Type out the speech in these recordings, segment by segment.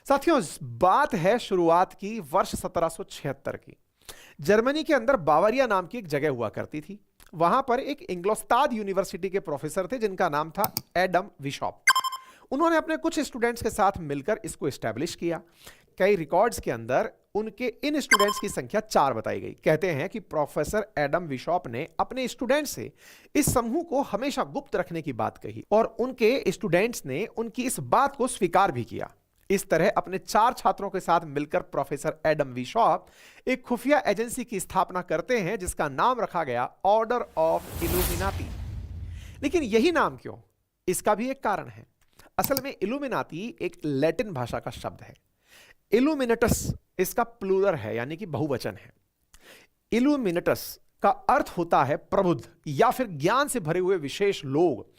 साथियों, बात है शुरुआत की वर्ष 1776 की। जर्मनी के अंदर बावरिया नाम की एक जगह हुआ करती थी। वहां पर एक इंग्लोस्ताद यूनिवर्सिटी के प्रोफेसर थे जिनका नाम था एडम विशॉप। उन्होंने अपने कुछ स्टूडेंट्स के साथ मिलकर इसको एस्टैब्लिश किया। कई रिकॉर्ड्स के अंदर उनके इन स्टूडेंट्स की संख्या 4 बताई गई। कहते हैं कि प्रोफेसर एडम विशॉप ने अपने स्टूडेंट्स से इस समूह को हमेशा गुप्त रखने की बात कही और उनके स्टूडेंट्स ने उनकी इस बात को स्वीकार भी किया। इस तरह अपने 4 छात्रों के साथ मिलकर प्रोफेसर एडम विशॉप एक खुफिया एजेंसी की स्थापना करते हैं जिसका नाम रखा गया ऑर्डर ऑफ इल्यूमिनाटी। लेकिन यही नाम क्यों? इसका भी एक कारण है। असल में इल्यूमिनाटी एक लैटिन भाषा का शब्द है। इल्यूमिनेटस इसका प्लूरल है, यानी कि बहुवचन है। इल्यूमिनेटस का अर्थ होता है प्रबुद्ध या फिर ज्ञान से भरे हुए विशेष लोग।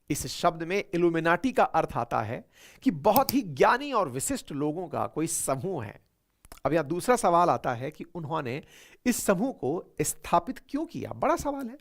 इस शब्द में इल्यूमिनाटी का अर्थ आता है कि बहुत ही ज्ञानी और विशिष्ट लोगों का कोई समूह है। अब यहां दूसरा सवाल आता है कि उन्होंने इस समूह को स्थापित क्यों किया? बड़ा सवाल है।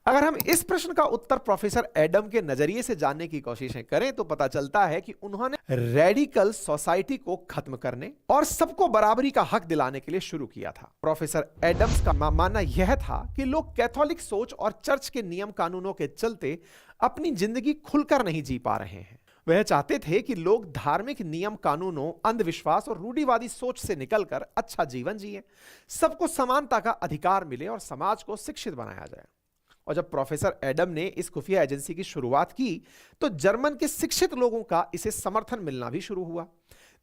अगर हम इस प्रश्न का उत्तर प्रोफेसर एडम के नजरिए से जानने की कोशिशें करें तो पता चलता है कि उन्होंने रेडिकल सोसाइटी को खत्म करने और सबको बराबरी का हक दिलाने के लिए शुरू किया था। प्रोफेसर एडम्स का मानना यह था कि लोग कैथोलिक सोच और चर्च के नियम कानूनों के चलते अपनी जिंदगी खुलकर नहीं जी पा रहे हैं। वह चाहते थे कि लोग धार्मिक नियम कानूनों, अंधविश्वास और रूढ़िवादी सोच से निकलकर अच्छा जीवन जिए, सबको समानता का अधिकार मिले और समाज को शिक्षित बनाया जाए। और जब प्रोफेसर एडम ने इस खुफिया एजेंसी की शुरुआत की तो जर्मन के शिक्षित लोगों का इसे समर्थन मिलना भी शुरू हुआ।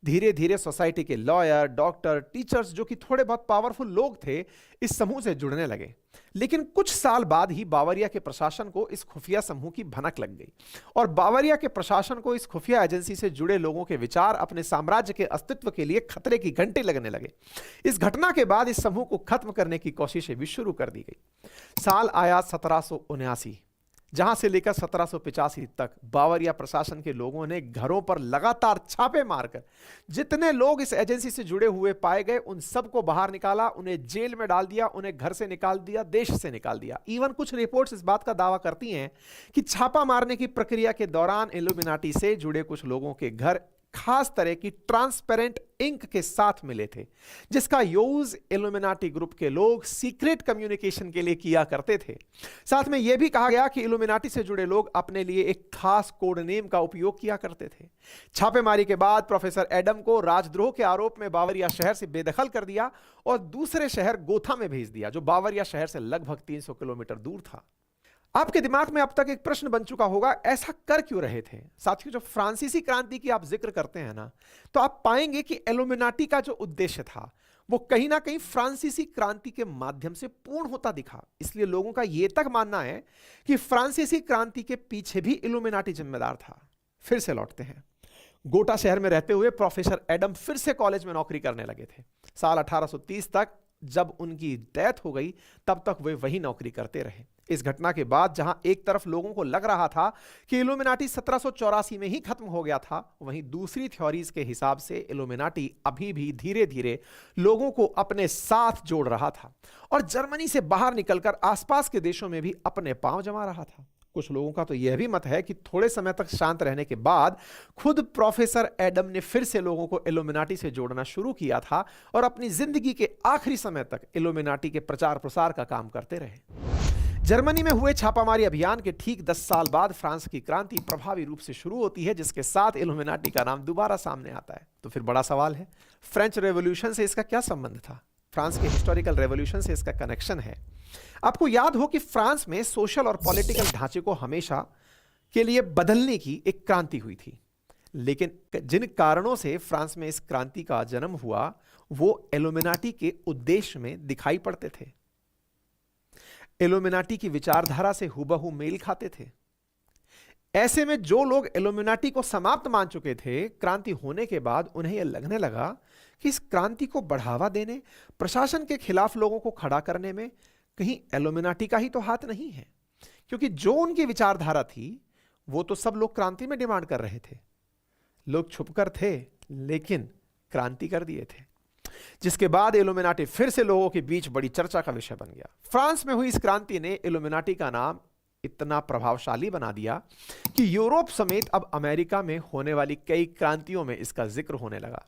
धीरे धीरे सोसाइटी के लॉयर, डॉक्टर, टीचर्स जो कि थोड़े बहुत पावरफुल लोग थे इस समूह से जुड़ने लगे। लेकिन कुछ साल बाद ही बावरिया के प्रशासन को इस खुफिया समूह की भनक लग गई और बावरिया के प्रशासन को इस खुफिया एजेंसी से जुड़े लोगों के विचार अपने साम्राज्य के अस्तित्व के लिए खतरे की घंटी लगने लगे। इस घटना के बाद इस समूह को खत्म करने की कोशिशें भी शुरू कर दी गई। साल आया 1779, जहां से लेकर 1785 तक बावरिया प्रशासन के लोगों ने घरों पर लगातार छापे मारकर जितने लोग इस एजेंसी से जुड़े हुए पाए गए उन सबको बाहर निकाला, उन्हें जेल में डाल दिया, उन्हें घर से निकाल दिया, देश से निकाल दिया। इवन कुछ रिपोर्ट्स इस बात का दावा करती हैं कि छापा मारने की प्रक्रिया के दौरान इल्यूमिनाटी से जुड़े कुछ लोगों के घर खास तरह की ट्रांसपेरेंट इंक के साथ मिले थे जिसका यूज इल्यूमिनाटी ग्रुप के लोग सीक्रेट कम्युनिकेशन के लिए किया करते थे। साथ में यह भी कहा गया कि इल्यूमिनाटी से जुड़े लोग अपने लिए एक खास कोड नेम का उपयोग किया करते थे। छापेमारी के बाद प्रोफेसर एडम को राजद्रोह के आरोप में बावरिया शहर से बेदखल कर दिया और दूसरे शहर गोथा में भेज दिया जो बावरिया शहर से लगभग 300 किलोमीटर दूर था। आपके दिमाग में अब तक एक प्रश्न बन चुका होगा, ऐसा कर क्यों रहे थे? साथियों, जब फ्रांसीसी क्रांति की आप जिक्र करते हैं ना तो आप पाएंगे कि इल्यूमिनाटी का जो उद्देश्य था वो कहीं ना कहीं फ्रांसीसी क्रांति के माध्यम से पूर्ण होता दिखा। इसलिए लोगों का यह तक मानना है कि फ्रांसीसी क्रांति के पीछे भी इल्यूमिनाटी जिम्मेदार था। फिर से लौटते हैं। गोटा शहर में रहते हुए प्रोफेसर एडम फिर से कॉलेज में नौकरी करने लगे थे। साल 1830 तक जब उनकी डेथ हो गई तब तक वे वही नौकरी करते रहे। इस घटना के बाद जहां एक तरफ लोगों को लग रहा था कि इल्यूमिनाटी 1784 में ही खत्म हो गया था, वहीं दूसरी थ्योरीज के हिसाब से इल्यूमिनाटी अभी भी धीरे धीरे लोगों को अपने साथ जोड़ रहा था और जर्मनी से बाहर निकलकर आसपास के देशों में भी अपने पांव जमा रहा था। कुछ लोगों का तो यह भी मत है कि थोड़े समय तक शांत रहने के बाद खुद प्रोफेसर एडम ने फिर से लोगों को इल्यूमिनाटी से जोड़ना शुरू किया था और अपनी जिंदगी के आखिरी समय तक इल्यूमिनाटी के प्रचार प्रसार का काम करते रहे। जर्मनी में हुए छापामारी अभियान के ठीक 10 साल बाद फ्रांस की क्रांति प्रभावी रूप से शुरू होती है जिसके साथ इल्यूमिनाटी का नाम दोबारा सामने आता है। तो फिर बड़ा सवाल है, फ्रेंच रेवोल्यूशन से इसका क्या संबंध था? फ्रांस के हिस्टोरिकल रेवोल्यूशन से इसका कनेक्शन है। आपको याद हो कि फ्रांस में सोशल और पॉलिटिकल ढांचे को हमेशा के लिए बदलने की एक क्रांति हुई थी, लेकिन जिन कारणों से फ्रांस में इस क्रांति का जन्म हुआ वो इल्यूमिनाटी के उद्देश्य में दिखाई पड़ते थे। इल्यूमिनाटी की विचारधारा से हुबहू मेल खाते थे। ऐसे में जो लोग इल्यूमिनाटी को समाप्त मान चुके थे, क्रांति होने के बाद उन्हें यह लगने लगा कि इस क्रांति को बढ़ावा देने, प्रशासन के खिलाफ लोगों को खड़ा करने में कहीं इल्यूमिनाटी का ही तो हाथ नहीं है, क्योंकि जो उनकी विचारधारा थी वो तो सब लोग क्रांति में डिमांड कर रहे थे। लोग छुपकर थे लेकिन क्रांति कर दिए थे, जिसके बाद इल्यूमिनाटी फिर से लोगों के बीच बड़ी चर्चा का विषय बन गया। फ्रांस में हुई इस क्रांति ने इल्यूमिनाटी का नाम इतना प्रभावशाली बना दिया कि यूरोप समेत अब अमेरिका में होने वाली कई क्रांतियों में इसका जिक्र होने लगा।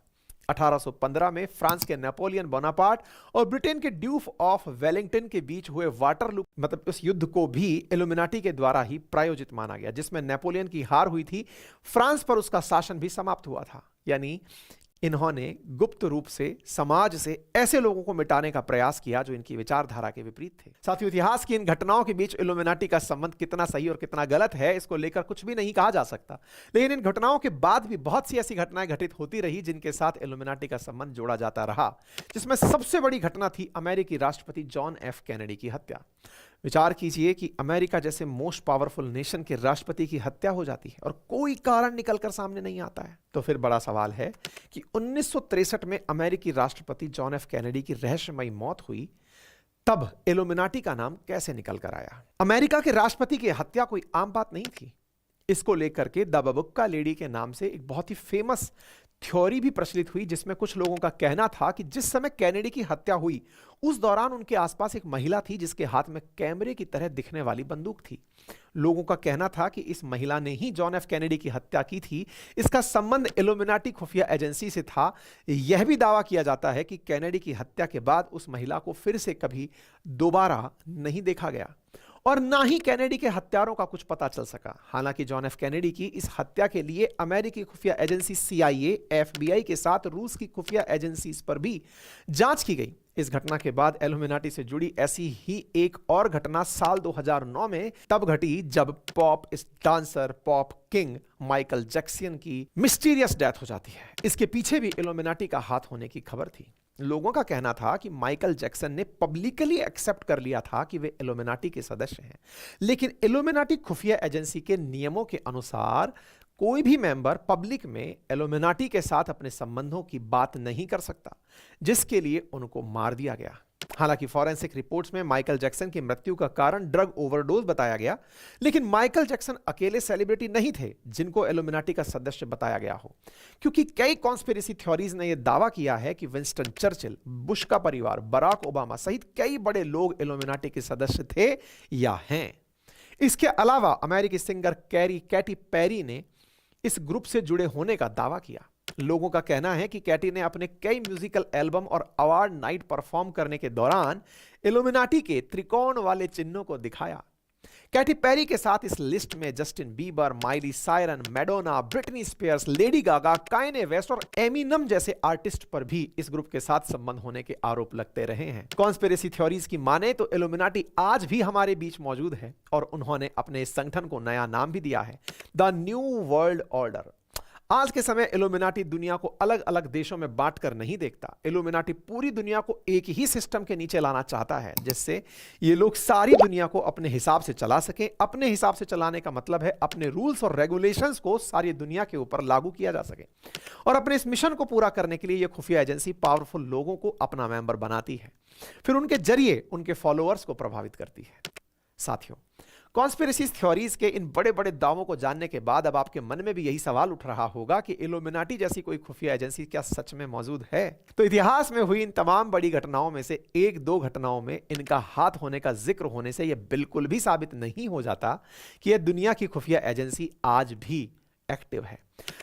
1815 में फ्रांस के नेपोलियन बोनापार्ट और ब्रिटेन के ड्यूक ऑफ वेलिंगटन के बीच हुए वाटरलू मतलब उस युद्ध को भी इल्यूमिनाटी के द्वारा ही प्रायोजित माना गया, जिसमें नेपोलियन की हार हुई थी। फ्रांस पर उसका शासन भी समाप्त हुआ था। यानी इन्होंने गुप्त रूप से समाज से ऐसे लोगों को मिटाने का प्रयास किया जो इनकी विचारधारा के विपरीत थे। साथियों, इतिहास की इन घटनाओं के बीच इल्यूमिनाटी का संबंध कितना सही और कितना गलत है, इसको लेकर कुछ भी नहीं कहा जा सकता। लेकिन इन घटनाओं के बाद भी बहुत सी ऐसी घटनाएं घटित होती रही जिनके साथ इल्यूमिनाटी का संबंध जोड़ा जाता रहा, जिसमें सबसे बड़ी घटना थी अमेरिकी राष्ट्रपति जॉन एफ कैनेडी की हत्या। विचार कीजिए कि अमेरिका जैसे मोस्ट पावरफुल नेशन के राष्ट्रपति की हत्या हो जाती है और कोई कारण निकलकर सामने नहीं आता है। तो फिर बड़ा सवाल है कि 1963 में अमेरिकी राष्ट्रपति जॉन एफ कैनेडी की रहस्यमयी मौत हुई, तब इल्यूमिनाटी का नाम कैसे निकल कर आया? अमेरिका के राष्ट्रपति की हत्या कोई आम बात नहीं थी। इसको लेकर के द बबुक्का लेडी के नाम से एक बहुत ही फेमस थ्योरी भी प्रचलित हुई, जिसमें कुछ लोगों का कहना था कि जिस समय कैनेडी की हत्या हुई उस दौरान उनके आसपास एक महिला थी जिसके हाथ में कैमरे की तरह दिखने वाली बंदूक थी। लोगों का कहना था कि इस महिला ने ही जॉन एफ कैनेडी की हत्या की थी। इसका संबंध इल्यूमिनाटी खुफिया एजेंसी से था। यह भी दावा किया जाता है कि कैनेडी की हत्या के बाद उस महिला को फिर से कभी दोबारा नहीं देखा गया और ना ही कैनेडी के हत्यारों का कुछ पता चल सका। हालांकि जॉन एफ कैनेडी की इस हत्या के लिए अमेरिकी खुफिया एजेंसी CIA, FBI के साथ रूस की खुफिया एजेंसीज पर भी जांच की गई। इस घटना के बाद इल्यूमिनाटी से जुड़ी ऐसी ही एक और घटना साल 2009 में तब घटी जब pop dancer pop king Michael Jackson की मिस्टीरियस डेथ हो जाती है। इसके पीछे भी इल्यूमिनाटी का हाथ होने की खबर थी। लोगों का कहना था कि माइकल जैक्सन ने पब्लिकली एक्सेप्ट कर लिया था कि वे इल्यूमिनाटी के सदस्य हैं, लेकिन इल्यूमिनाटी खुफिया एजेंसी के नियमों के अनुसार कोई भी मेंबर पब्लिक में इल्यूमिनाटी के साथ अपने संबंधों की बात नहीं कर सकता, जिसके लिए उनको मार दिया गया। हालांकि फॉरेंसिक रिपोर्ट्स में माइकल जैक्सन की मृत्यु का कारण ड्रग ओवरडोज बताया गया, लेकिन माइकल जैक्सन अकेले सेलिब्रिटी नहीं थे जिनको इल्यूमिनाटी का सदस्य बताया गया हो, क्योंकि कई कॉन्स्पिरेसी थ्योरीज ने यह दावा किया है कि विंस्टन चर्चिल, बुश का परिवार, बराक ओबामा सहित कई बड़े लोग इल्यूमिनाटी के सदस्य थे या हैं। इसके अलावा अमेरिकी सिंगर कैटी पेरी ने इस ग्रुप से जुड़े होने का दावा किया। लोगों का कहना है कि कैटी ने अपने कई म्यूजिकल एल्बम और अवार्ड नाइट परफॉर्म करने के दौरान इल्यूमिनाटी के त्रिकोण वाले चिन्हों को दिखाया। कैटी पेरी के साथ इस लिस्ट में Justin Bieber, Miley Cyrus, Madonna, Britney Spears, Lady Gaga, Kanye West और एमिनम जैसे आर्टिस्ट पर भी इस ग्रुप के साथ संबंध होने के आरोप लगते रहे हैं। कॉन्स्पिरेसी थ्योरीज की माने तो इल्यूमिनाटी आज भी हमारे बीच मौजूद है और उन्होंने अपने इस संगठन को नया नाम भी दिया है, द न्यू वर्ल्ड ऑर्डर। आज के समय इल्यूमिनाटी दुनिया को अलग अलग देशों में बांटकर नहीं देखता। इल्यूमिनाटी पूरी दुनिया को एक ही सिस्टम के नीचे लाना चाहता है, जिससे ये लोग सारी दुनिया को अपने हिसाब से चला सकें। अपने हिसाब से चलाने का मतलब है अपने रूल्स और रेगुलेशंस को सारी दुनिया के ऊपर लागू किया जा सके। और अपने इस मिशन को पूरा करने के लिए यह खुफिया एजेंसी पावरफुल लोगों को अपना मेंबर बनाती है, फिर उनके जरिए उनके फॉलोअर्स को प्रभावित करती है। साथियों, कॉन्स्पिरेसी थ्योरीज के इन बड़े बड़े दावों को जानने के बाद अब आपके मन में भी यही सवाल उठ रहा होगा कि इल्यूमिनाटी जैसी कोई खुफिया एजेंसी क्या सच में मौजूद है? तो इतिहास में हुई इन तमाम बड़ी घटनाओं में से एक दो घटनाओं में इनका हाथ होने का जिक्र होने से यह बिल्कुल भी साबित नहीं हो जाता कि यह दुनिया की खुफिया एजेंसी आज भी एक्टिव है।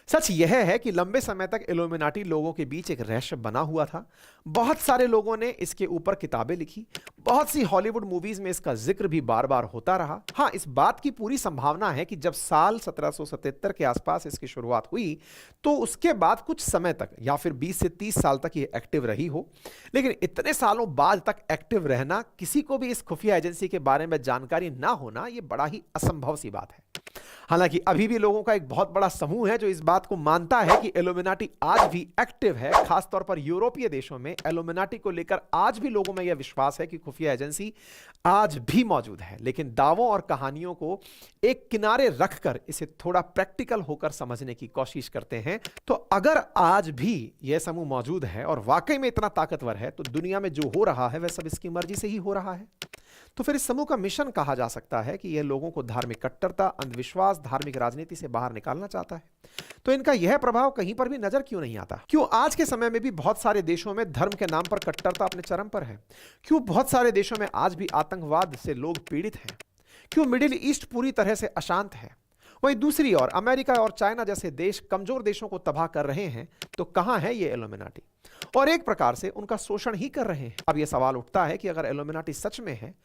सच यह है कि लंबे समय तक इल्यूमिनाटी लोगों के बीच एक रहस्य बना हुआ था। बहुत सारे लोगों ने इसके ऊपर किताबें लिखी, बहुत सी हॉलीवुड मूवीज में इसका जिक्र भी बार बार होता रहा। हाँ, इस बात की पूरी संभावना है कि जब साल 1777 के आसपास इसकी शुरुआत हुई तो उसके बाद कुछ समय तक या फिर 20 से 30 साल तक ये एक्टिव रही हो, लेकिन इतने सालों बाद तक एक्टिव रहना, किसी को भी इस खुफिया एजेंसी के बारे में जानकारी ना होना, यह बड़ा ही असंभव सी बात है। हालांकि अभी भी लोगों का एक बहुत बड़ा समूह है जो इस बात को मानता है कि इल्यूमिनाटी आज भी एक्टिव है। खासतौर पर यूरोपीय देशों में इल्यूमिनाटी को लेकर आज भी लोगों में यह विश्वास है कि खुफिया एजेंसी आज भी मौजूद है, लेकिन दावों और कहानियों को एक किनारे रखकर इसे थोड़ा प्रैक्टिकल होकर समझने की कोशिश करते हैं। तो अगर आज भी यह समूह मौजूद है और वाकई में इतना ताकतवर है, तो दुनिया में जो हो रहा है वह सब इसकी मर्जी से ही हो रहा है। तो फिर इस समूह का मिशन कहा जा सकता है कि यह लोगों को धार्मिक कट्टरता, अंधविश्वास, धार्मिक राजनीति से बाहर निकालना चाहता है। तो इनका यह प्रभाव कहीं पर भी नजर क्यों नहीं आता? क्यों आज के समय में भी बहुत सारे देशों में धर्म के नाम पर कट्टरता अपने चरम पर है? क्यों बहुत सारे देशों में आज भी आतंकवाद से लोग पीड़ित हैं? क्यों मिडिल ईस्ट पूरी तरह से अशांत है? वहीं दूसरी ओर अमेरिका और चाइना जैसे देश कमजोर देशों को तबाह कर रहे हैं, तो कहां है ये इल्यूमिनाटी? और एक प्रकार से उनका शोषण ही कर रहे हैं। अब यह सवाल उठता है कि अगर इल्यूमिनाटी सच में है